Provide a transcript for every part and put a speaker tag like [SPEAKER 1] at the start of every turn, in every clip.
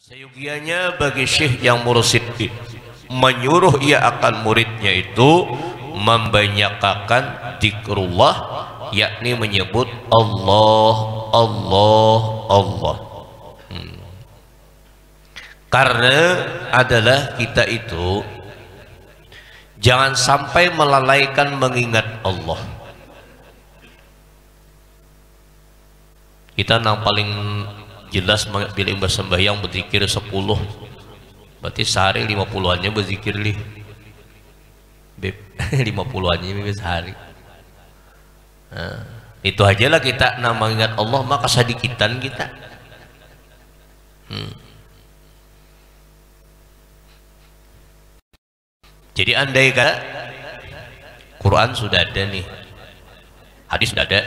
[SPEAKER 1] Seyogianya bagi syekh yang mursid menyuruh ia akan muridnya itu membanyakkan zikrullah, yakni menyebut Allah, Allah, Allah. Karena adalah kita itu jangan sampai melalaikan mengingat Allah. Kita yang paling jelas bila imbas sembahyang berzikir 10, berarti sehari 50-annya berzikir lih 50-annya sehari. Nah, itu ajalah kita nak mengingat Allah, maka sedikitan kita. Jadi andai kata Quran sudah ada nih, hadis sudah ada,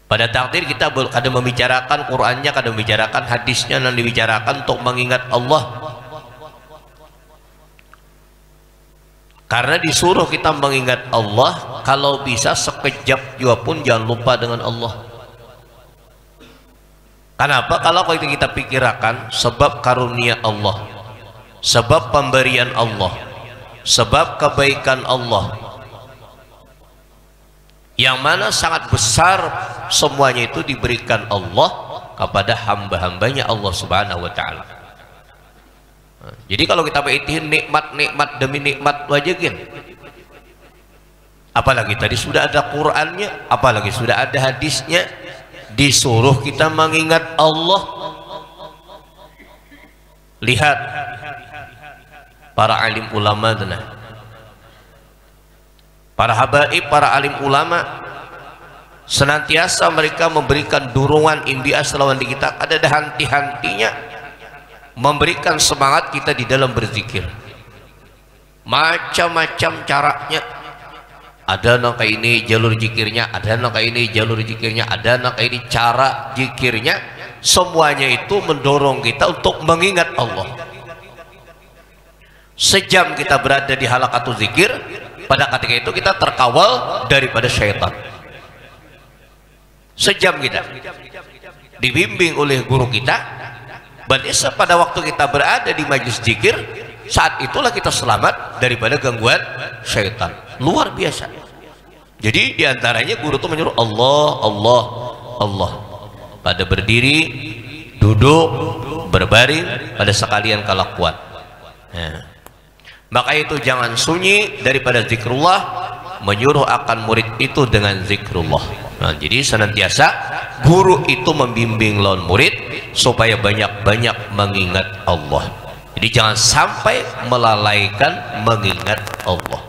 [SPEAKER 1] pada takdir kita kadang membicarakan Qurannya, kadang membicarakan hadisnya, dan dibicarakan untuk mengingat Allah. Karena disuruh kita mengingat Allah, kalau bisa sekejap juga pun jangan lupa dengan Allah. Kenapa? Kalau kita pikirkan sebab karunia Allah, sebab pemberian Allah, sebab kebaikan Allah, yang mana sangat besar, semuanya itu diberikan Allah kepada hamba-hambanya Allah subhanahu wa ta'ala. Jadi kalau kita beritihin nikmat-nikmat demi nikmat wajibin, apalagi tadi sudah ada Qur'annya, apalagi sudah ada hadisnya, disuruh kita mengingat Allah. Lihat para alim ulama dan para habaib, para alim ulama, senantiasa mereka memberikan dorongan imbias lawan di kita, ada henti-hentinya memberikan semangat kita di dalam berzikir. Macam-macam caranya, ada nangka ini jalur zikirnya, ada nangka ini jalur zikirnya, ada nangka ini cara zikirnya. Semuanya itu mendorong kita untuk mengingat Allah. Sejam kita berada di halaqatul zikir, pada ketika itu kita terkawal daripada syaitan. Sejam kita dibimbing oleh guru kita, berarti pada waktu kita berada di majlis zikir, saat itulah kita selamat daripada gangguan syaitan. Luar biasa. Jadi diantaranya guru itu menyuruh Allah, Allah, Allah, pada berdiri, duduk, berbaring, pada sekalian kelakuan. Maka itu jangan sunyi daripada zikrullah, menyuruh akan murid itu dengan zikrullah. Nah, jadi senantiasa guru itu membimbing lawan murid supaya banyak-banyak mengingat Allah. Jadi jangan sampai melalaikan mengingat Allah.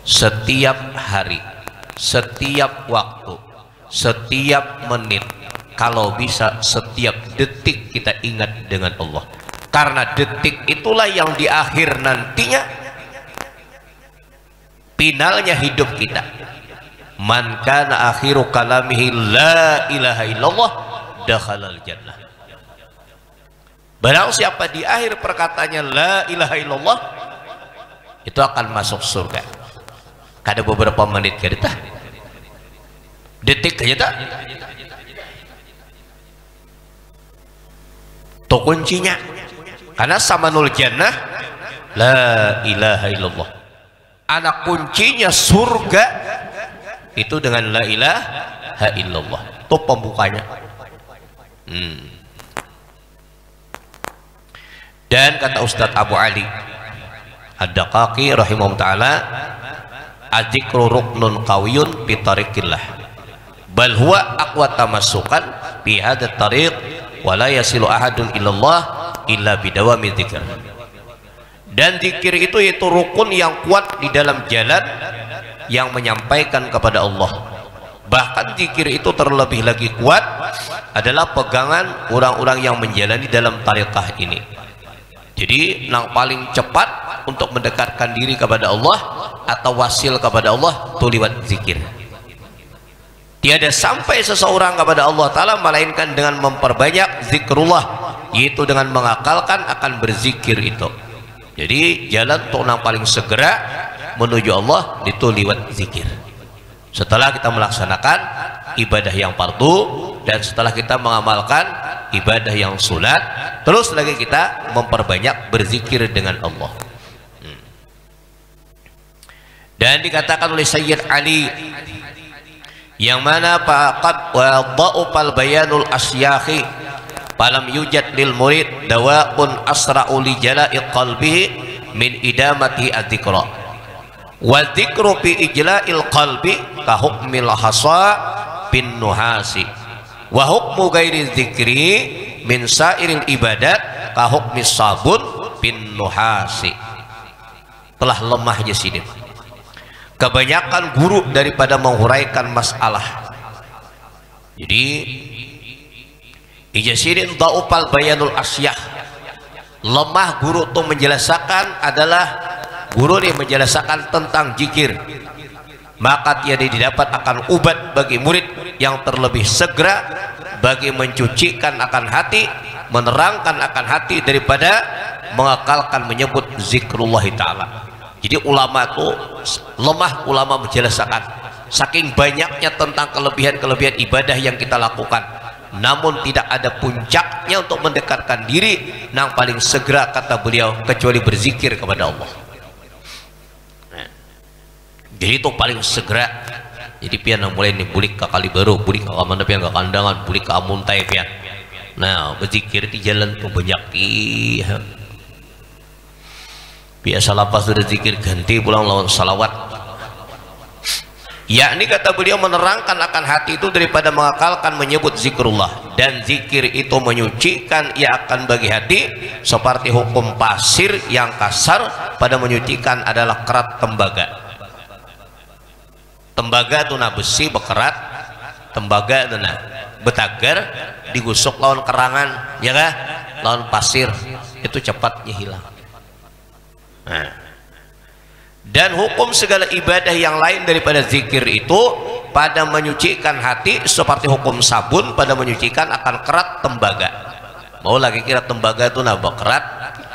[SPEAKER 1] Setiap hari, setiap waktu, setiap menit, kalau bisa setiap detik kita ingat dengan Allah. Karena detik itulah yang di akhir nantinya finalnya hidup kita. Man kana akhiru kalamihi la ilaha illallah dakhalal jannah. Barang siapa di akhir perkataannya la ilaha illallah, itu akan masuk surga. Kada beberapa menit kita, detik aja tak, itu kuncinya. Karena samanul jannah la ilaha illallah. Anak kuncinya surga itu dengan la ilaha illallah. Itu pembukanya. Dan kata Ustadz Abu Ali Ad-Daqaqi rahimahullah ta'ala, adzikru ruknun qawiyun fi tariqillah, bal huwa aqwa tamassukan fi hadzal tariq wa la yasilu ahadun illallah illa bidawami dzikr. Dan zikir itu yaitu rukun yang kuat di dalam jalan yang menyampaikan kepada Allah. Bahkan zikir itu terlebih lagi kuat adalah pegangan orang-orang yang menjalani dalam tariqah ini. Jadi yang paling cepat untuk mendekatkan diri kepada Allah atau wasil kepada Allah itu lewat zikir. Tiada sampai seseorang kepada Allah Ta'ala melainkan dengan memperbanyak zikrullah, yaitu dengan mengakalkan akan berzikir itu. Jadi jalan untuk yang paling segera menuju Allah itu lewat zikir. Setelah kita melaksanakan ibadah yang fardu, dan setelah kita mengamalkan ibadah yang sunat, terus lagi kita memperbanyak berzikir dengan Allah. Dan dikatakan oleh Sayyid Ali, yang mana faqad wada'ufal bayanul asyakhi falam yujad lil murid dawa'un asra'u li jala'i qalbihi min idamati adzikra wa dzikru fi ijla'il qalbi ka hukmil hasa bin nuhasi wa hukmu ghairi dzikri min sairil ibadat ka hukmis sabun bin nuhasi. Telah lemah Jasidin kebanyakan guru daripada menghuraikan masalah. Jadi Ijasirin da'upal bayanul asyah, lemah guru itu menjelaskan adalah guru yang menjelaskan tentang zikir, maka tiada didapat akan ubat bagi murid yang terlebih segera bagi mencucikan akan hati, menerangkan akan hati daripada mengakalkan menyebut zikrullah ta'ala. Jadi ulama itu lemah, ulama menjelaskan saking banyaknya tentang kelebihan-kelebihan ibadah yang kita lakukan, namun tidak ada puncaknya untuk mendekatkan diri yang paling segera, kata beliau, kecuali berzikir kepada Allah. Jadi itu paling segera. Jadi pian mulai nih bulik ke kali baru, bulik ke mana pian ke kandangan, bulik ke amuntai pian. Nah berzikir di jalan tuh banyak biasa lapas sudah zikir ganti pulang lawan salawat. Yakni kata beliau menerangkan akan hati itu daripada mengakalkan menyebut zikrullah, dan zikir itu menyucikan ia akan bagi hati seperti hukum pasir yang kasar pada menyucikan adalah kerat tembaga. Tembaga itu nah besi bekerat, tembaga itu nah betagar digusuk lawan kerangan, ya kan, lawan pasir itu cepatnya hilang. Nah, dan hukum segala ibadah yang lain daripada zikir itu pada menyucikan hati seperti hukum sabun pada menyucikan akan kerat tembaga. Mau lagi kira tembaga itu nambah kerat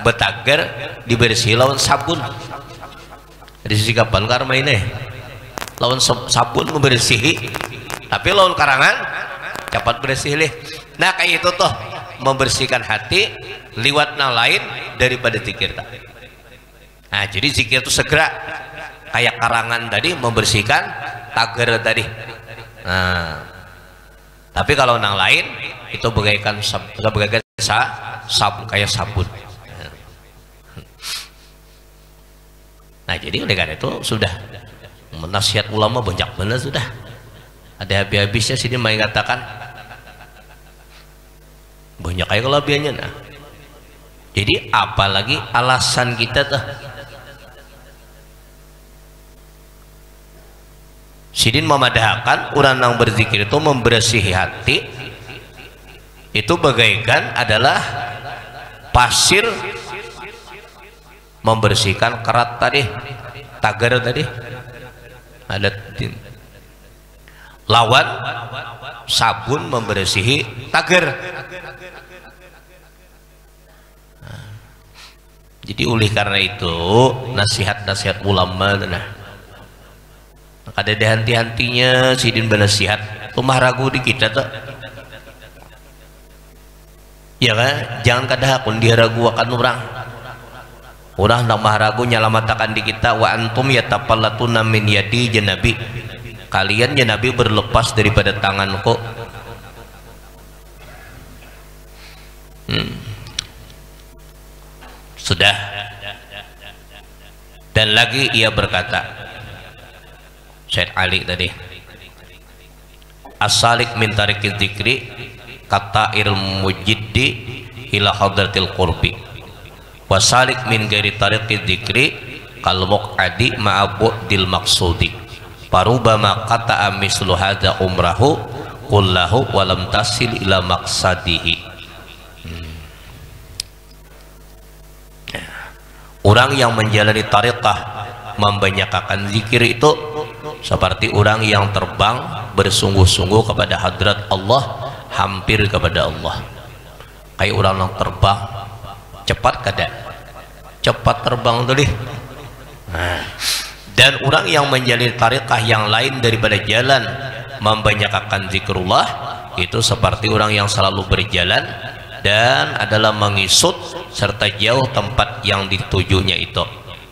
[SPEAKER 1] betagar dibersih lawan sabun. Dari sisi kapan karma ini lawan sabun membersihi, tapi lawan karangan cepat bersih leh. Nah kayak itu tuh membersihkan hati liwat yang lain daripada zikir tak. Nah jadi zikir itu segera kayak karangan tadi membersihkan tagar tadi. Nah tapi kalau yang lain itu bagaikan sabun, kayak sabun. Nah jadi oleh karena itu sudah nasihat ulama banyak benar, sudah ada habis-habisnya sini main katakan banyak kayak kelebihannya. Nah jadi apalagi alasan kita tuh Sidin memadahkan orang yang berzikir itu membersihi hati itu bagaikan adalah pasir membersihkan kerat tadi, tagar tadi, ada lawan sabun membersihi tagar. Jadi oleh karena itu nasihat-nasihat ulama ada henti-hentinya Sidin benasihat rumah ragu di kita tuh, ya kan, jangan kadang dia ragu akan orang nak ragu nyalamatakan di kita. Wa antum yatapallatuna min yadi janabi, kalian ya Nabi berlepas daripada tanganku. Sudah. Dan lagi ia berkata Syed Ali tadi, as-salik min tariqiz dzikri kata ilmu mujiddi ila hadratil qurbi, wasalik min ghairi tariqiz dzikri kal muqadi ma'abudil maqsudi, parubama kata mislu hadza umrahu kullahu walam tasil ila maqsadihi. Orang yang menjalani tariqah membanyakkan zikir itu seperti orang yang terbang bersungguh-sungguh kepada hadrat Allah, hampir kepada Allah. Kayak orang yang terbang cepat kada, cepat terbang tadi. Nah, dan orang yang menjalani tariqah yang lain daripada jalan Membanyakkan zikrullah itu seperti orang yang selalu berjalan dan adalah mengisut serta jauh tempat yang ditujunya itu.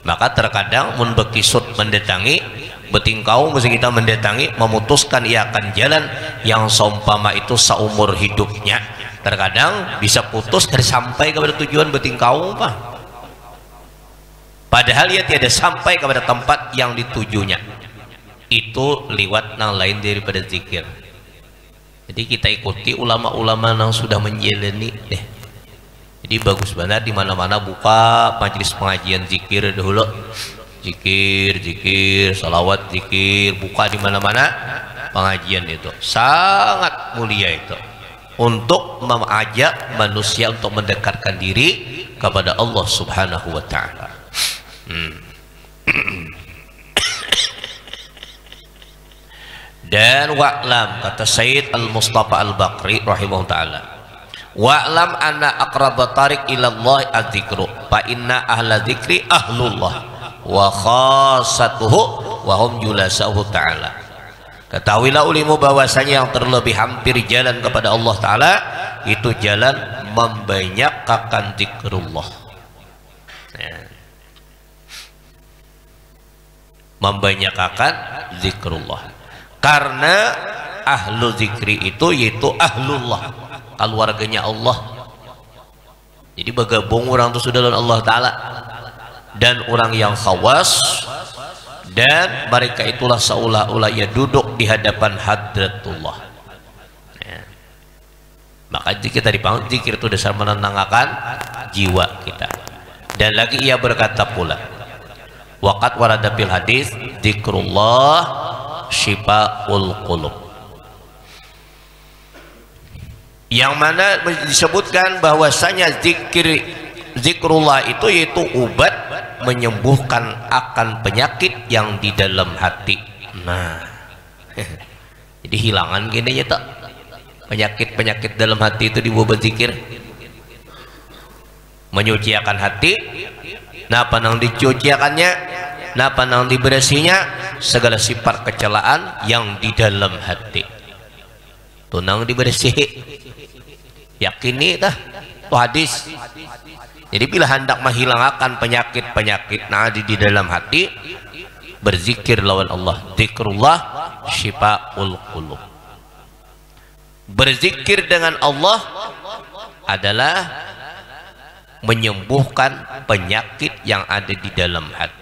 [SPEAKER 1] Maka terkadang mun bekisut mendatangi betingkau mesti kita mendatangi memutuskan ia akan jalan yang seumpama itu seumur hidupnya. Terkadang bisa putus dari sampai kepada tujuan betingkau Pak. Padahal ia tiada sampai kepada tempat yang ditujunya. Itu liwat nang lain daripada zikir. Jadi kita ikuti ulama-ulama yang sudah menjalani deh. Jadi bagus banget di mana-mana buka majelis pengajian zikir dahulu. Zikir, salawat, zikir, buka di mana-mana pengajian itu. Sangat mulia itu. Untuk mengajak manusia untuk mendekatkan diri kepada Allah Subhanahu wa taala. Dan wa'lam, kata Sayyid Al-Mustafa Al-Bakri rahimahullah ta'ala, wa'lam anna aqraba tariq ilallah adzikru fa inna ahla dzikri ahlullah wa khassatuhu wa hum julasa'uhu ta'ala. Ketahuilah ulimu bahwasanya yang terlebih hampir jalan kepada Allah Ta'ala itu jalan membanyakkan zikrullah. Membanyakkan zikrullah. Karena ahlu zikri itu yaitu ahlullah, keluarganya Allah. Jadi bergabung orang itu sudah dengan Allah Ta'ala. Dan orang yang khawas, dan mereka itulah seolah-olah ia duduk di hadapan hadratullah. Maka jika tadi dipanggil zikir itu dasar menenangkan jiwa kita. Dan lagi ia berkata pula, waqad warada fil hadis zikrullah syifaul qulub, yang mana disebutkan bahwasanya zikrullah itu yaitu obat menyembuhkan akan penyakit yang di dalam hati. Nah, jadi hilangan gini ya tak, penyakit dalam hati itu dibawa berzikir, menyuciakan hati. Nah, panang dicuciakannya, nah panang dibersihinya segala sifat kecelaan yang di dalam hati. Tunang dibersih. Yakini dah itu hadis. Jadi bila hendak menghilangkan penyakit-penyakit nah di dalam hati, berzikir lawan Allah. Zikrullah syifaul qulub. Berzikir dengan Allah adalah menyembuhkan penyakit yang ada di dalam hati.